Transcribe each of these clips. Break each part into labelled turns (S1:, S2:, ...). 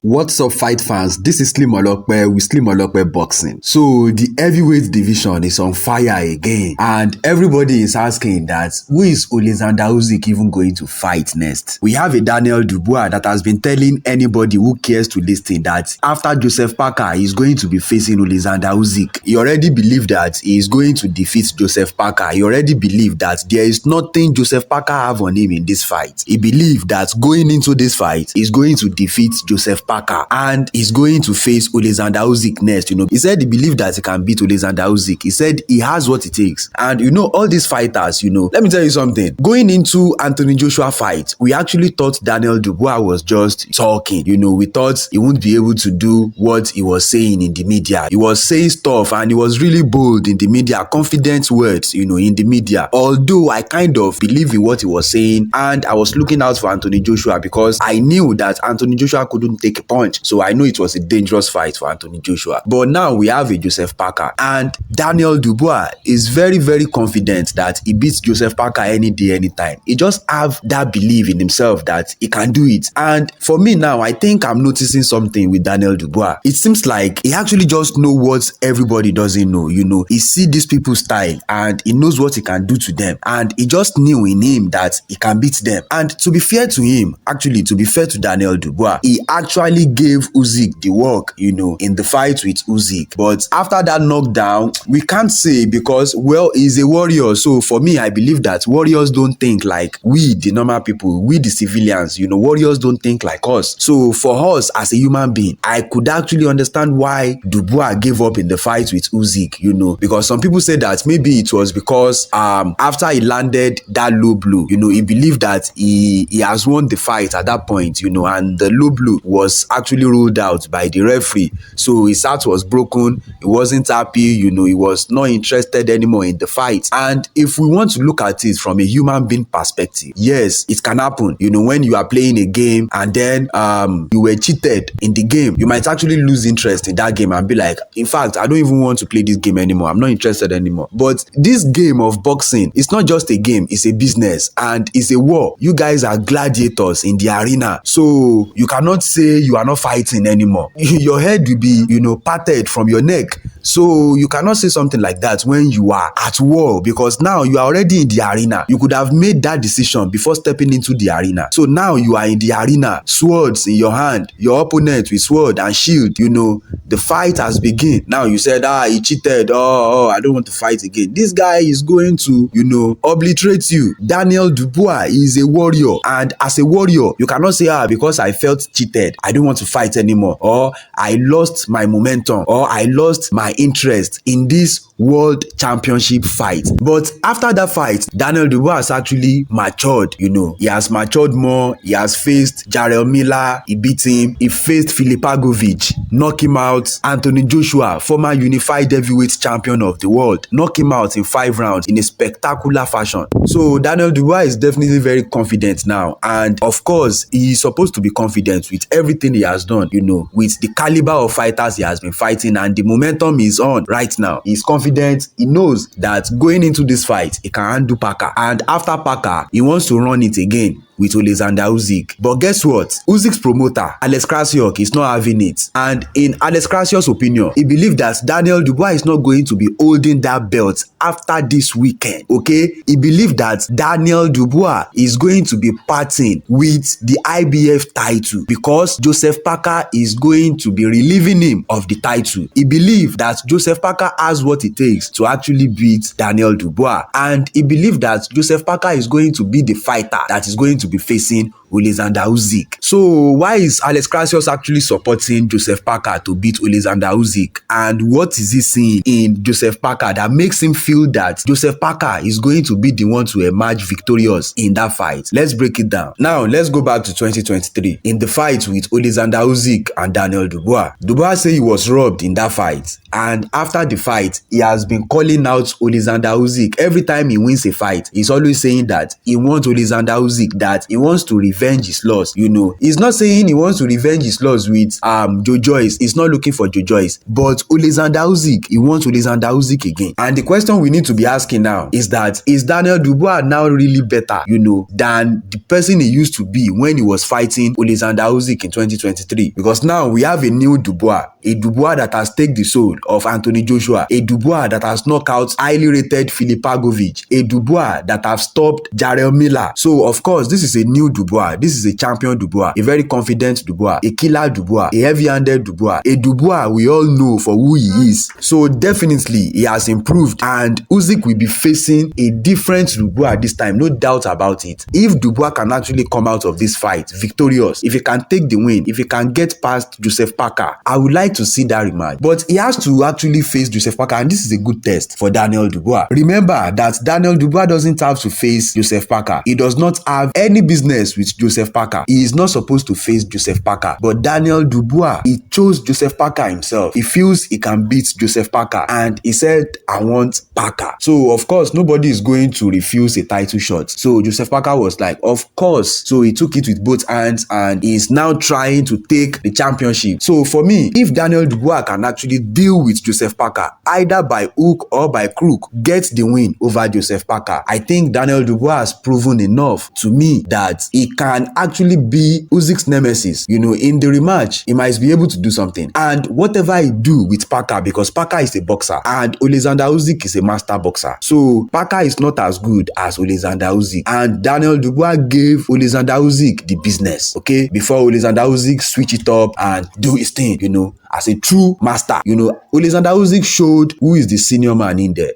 S1: What's up, fight fans? This is Slim Olokpe with Slim Olokpe Boxing. So the heavyweight division is on fire again, and everybody is asking that who is Oleksandr Usyk even going to fight next? We have a Daniel Dubois that has been telling anybody who cares to listen that after Joseph Parker, he's going to be facing Oleksandr Usyk. He already believed that he is going to defeat Joseph Parker. He already believed that there is nothing Joseph Parker have on him in this fight. He believed that going into this fight, he's going to defeat Joseph Parker and he's going to face Oleksandr Usyk next. He said he believed that he can beat Oleksandr Usyk. He said he has what it takes. And all these fighters, let me tell you something. Going into Anthony Joshua fight, we actually thought Daniel Dubois was just talking. We thought he wouldn't be able to do what he was saying in the media. He was saying stuff and he was really bold in the media, confident words, in the media. Although I kind of believe in what he was saying, and I was looking out for Anthony Joshua because I knew that Anthony Joshua couldn't take a punch. So I know it was a dangerous fight for Anthony Joshua. But now we have a Joseph Parker, and Daniel Dubois is very, very confident that he beats Joseph Parker any day, anytime. He just have that belief in himself that he can do it. And for me now, I think I'm noticing something with Daniel Dubois. It seems like he actually just knows what everybody doesn't know. He see these people's style and he knows what he can do to them. And he just knew in him that he can beat them. And to be fair to him, actually, to be fair to Daniel Dubois, he actually gave Usyk the work, in the fight with Usyk. But after that knockdown, we can't say because, well, he's a warrior. So for me, I believe that warriors don't think like we, the normal people, we, the civilians, warriors don't think like us. So for us as a human being, I could actually understand why Dubois gave up in the fight with Usyk, because some people say that maybe it was because after he landed that low blow, he believed that he has won the fight at that point, and the low blow was actually ruled out by the referee. So his heart was broken. He wasn't happy, he was not interested anymore in the fight. And if we want to look at it from a human being perspective, yes, it can happen. When you are playing a game and then you were cheated in the game, you might actually lose interest in that game and be like, in fact, I don't even want to play this game anymore. I'm not interested anymore. But this game of boxing, it's not just a game, it's a business and it's a war. You guys are gladiators in the arena. So you cannot say you are not fighting anymore. Your head will be, parted from your neck. So you cannot say something like that when you are at war, because now you are already in the arena. You could have made that decision before stepping into the arena. So now you are in the arena, swords in your hand, your opponent with sword and shield, the fight has begun. Now you said, he cheated. I don't want to fight again. This guy is going to, obliterate you. Daniel Dubois is a warrior. And as a warrior, you cannot say, because I felt cheated, I don't want to fight anymore. Or I lost my momentum. Or I lost my interest in this world championship fight. But after that fight, Daniel Dubois has actually matured. He has matured more. He has faced Jarrell Miller. He beat him. He faced Filipagovic, knock him out. Anthony Joshua, former unified heavyweight champion of the world, knock him out in 5 rounds in a spectacular fashion. So Daniel Dubois is definitely very confident now. And of course, he is supposed to be confident with everything he has done, with the caliber of fighters he has been fighting, and the momentum is on right now. He's confident. He knows that going into this fight, he can handle Parker. And after Parker, he wants to run it again with Oleksandr Usyk. But guess what? Usyk's promoter, Krassyuk, is not having it. And in Krassyuk's opinion, he believes that Daniel Dubois is not going to be holding that belt after this weekend. Okay? He believes that Daniel Dubois is going to be parting with the IBF title because Joseph Parker is going to be relieving him of the title. He believes that Joseph Parker has what it takes to actually beat Daniel Dubois. And he believes that Joseph Parker is going to be the fighter that is going to be facing Oleksandr Usyk. So why is Krassyuk actually supporting Joseph Parker to beat Oleksandr Usyk? And what is he seeing in Joseph Parker that makes him feel that Joseph Parker is going to be the one to emerge victorious in that fight? Let's break it down. Now, let's go back to 2023. In the fight with Oleksandr Usyk and Daniel Dubois, Dubois said he was robbed in that fight. And after the fight, he has been calling out Oleksandr Usyk. Every time he wins a fight, he's always saying that he wants Oleksandr Usyk, that he wants to revenge revenge his loss. He's not saying he wants to revenge his loss with Joe Joyce. He's not looking for Joe Joyce, but Oleksandr Usyk, he wants Oleksandr Usyk again. And the question we need to be asking now is that, is Daniel Dubois now really better, than the person he used to be when he was fighting Oleksandr Usyk in 2023? Because now we have a new Dubois, a Dubois that has taken the soul of Anthony Joshua, a Dubois that has knocked out highly rated Filipagovic, a Dubois that have stopped Jarrell Miller. So of course, this is a new Dubois. This is a champion Dubois, a very confident Dubois, a killer Dubois, a heavy-handed Dubois, a Dubois we all know for who he is. So definitely he has improved, and Usyk will be facing a different Dubois this time, no doubt about it. If Dubois can actually come out of this fight victorious, if he can take the win, if he can get past Joseph Parker, I would like to see that rematch. But he has to actually face Joseph Parker, and this is a good test for Daniel Dubois. Remember that Daniel Dubois doesn't have to face Joseph Parker. He does not have any business with Joseph Parker. He is not supposed to face Joseph Parker. But Daniel Dubois, he chose Joseph Parker himself. He feels he can beat Joseph Parker, and he said, I want Parker. So of course, nobody is going to refuse a title shot. So Joseph Parker was like, of course. So he took it with both hands, and he is now trying to take the championship. So for me, if Daniel Dubois can actually deal with Joseph Parker, either by hook or by crook, get the win over Joseph Parker, I think Daniel Dubois has proven enough to me that he can actually be Usyk's nemesis. In the rematch, he might be able to do something. And whatever he do with Parker, because Parker is a boxer and Oleksandr Usyk is a master boxer, so Parker is not as good as Oleksandr Usyk, and Daniel Dubois gave Oleksandr Usyk the business, okay, before Oleksandr Usyk switch it up and do his thing, as a true master. Oleksandr Usyk showed who is the senior man in there.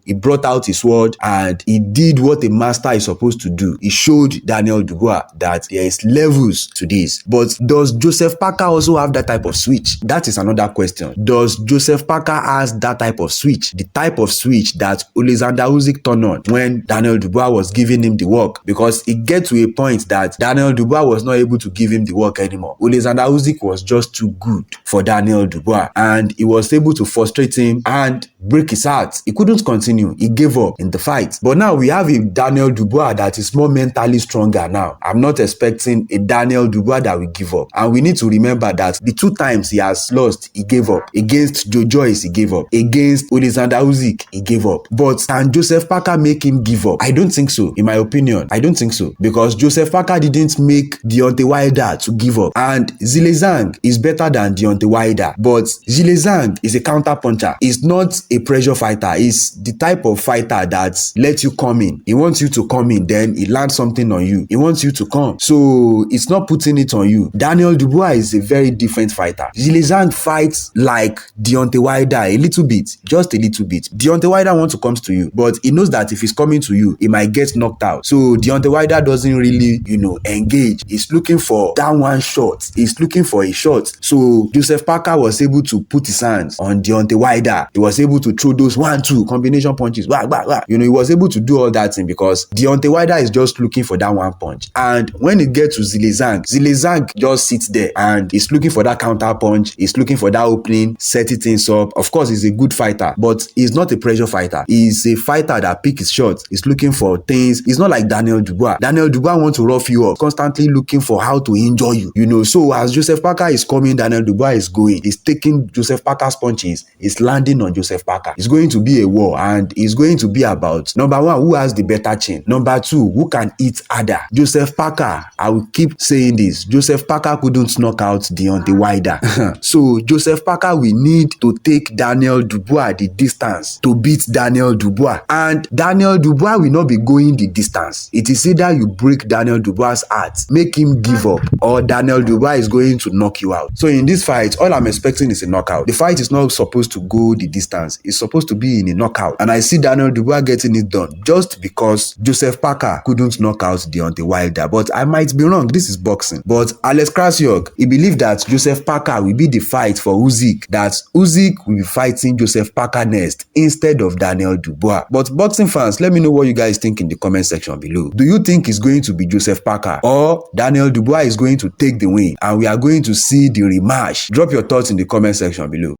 S1: He brought out his sword and he did what a master is supposed to do. He showed Daniel Dubois that there is levels to this. But does Joseph Parker also have that type of switch? That is another question. Does Joseph Parker has that type of switch? The type of switch that Oleksandr Usyk turned on when Daniel Dubois was giving him the work, because it get to a point that Daniel Dubois was not able to give him the work anymore. Oleksandr Usyk was just too good for Daniel Dubois, and he was able to frustrate him and break his heart. He couldn't continue. He gave up in the fight. But now we have a Daniel Dubois that is more mentally stronger now. I'm not expecting a Daniel Dubois that will give up. And we need to remember that the 2 times he has lost, he gave up. Against Joe Joyce, he gave up. Against Oleksandr Usyk, he gave up. But can Joseph Parker make him give up? I don't think so. In my opinion, I don't think so. Because Joseph Parker didn't make Deontay Wilder to give up. And Zhang is better than Deontay Wilder. But Zhang is a counter puncher. He's not a pressure fighter. He's the type of fighter that lets you come in. He wants you to come in, then he lands something on you. He wants you to come. So it's not putting it on you. Daniel Dubois is a very different fighter. Zhang fights like Deontay Wilder a little bit, just a little bit. Deontay Wilder wants to come to you, but he knows that if he's coming to you, he might get knocked out. So Deontay Wilder doesn't really, engage. He's looking for that one shot. He's looking for a shot. So Joseph Parker was able to put his hands on Deontay Wilder. He was able to throw those 1-2 combination punches. He was able to do all that thing because Deontay Wilder is just looking for that one punch. And when it gets to Zhang just sits there and he's looking for that counter punch. He's looking for that opening, setting things up. Of course, he's a good fighter, but he's not a pressure fighter. He's a fighter that picks his shots. He's looking for things. He's not like Daniel Dubois. Daniel Dubois wants to rough you up, constantly looking for how to injure you. So as Joseph Parker is coming, Daniel Dubois is going. He's taking Joseph Parker's punches. He's landing on Joseph Parker. It's going to be a war, and it's going to be about, number 1, who has the better chin. Number 2, who can hit harder. Joseph Parker, I will keep saying this, Joseph Parker couldn't knock out Deontay Wilder. So Joseph Parker will need to take Daniel Dubois the distance to beat Daniel Dubois. And Daniel Dubois will not be going the distance. It is either you break Daniel Dubois' heart, make him give up, or Daniel Dubois is going to knock you out. So in this fight, all I'm expecting is a knockout. The fight is not supposed to go the distance. It's supposed to be in a knockout. And I see Daniel Dubois getting it done just because Joseph Parker couldn't knock out Deontay Wilder. But I might be wrong. This is boxing. But Alex Krassyuk, he believed that Joseph Parker will be the fight for Usyk, that Usyk will be fighting Joseph Parker next instead of Daniel Dubois. But boxing fans, let me know what you guys think in the comment section below. Do you think it's going to be Joseph Parker or Daniel Dubois is going to take the win and we are going to see the rematch? Drop your thoughts in the comment section below.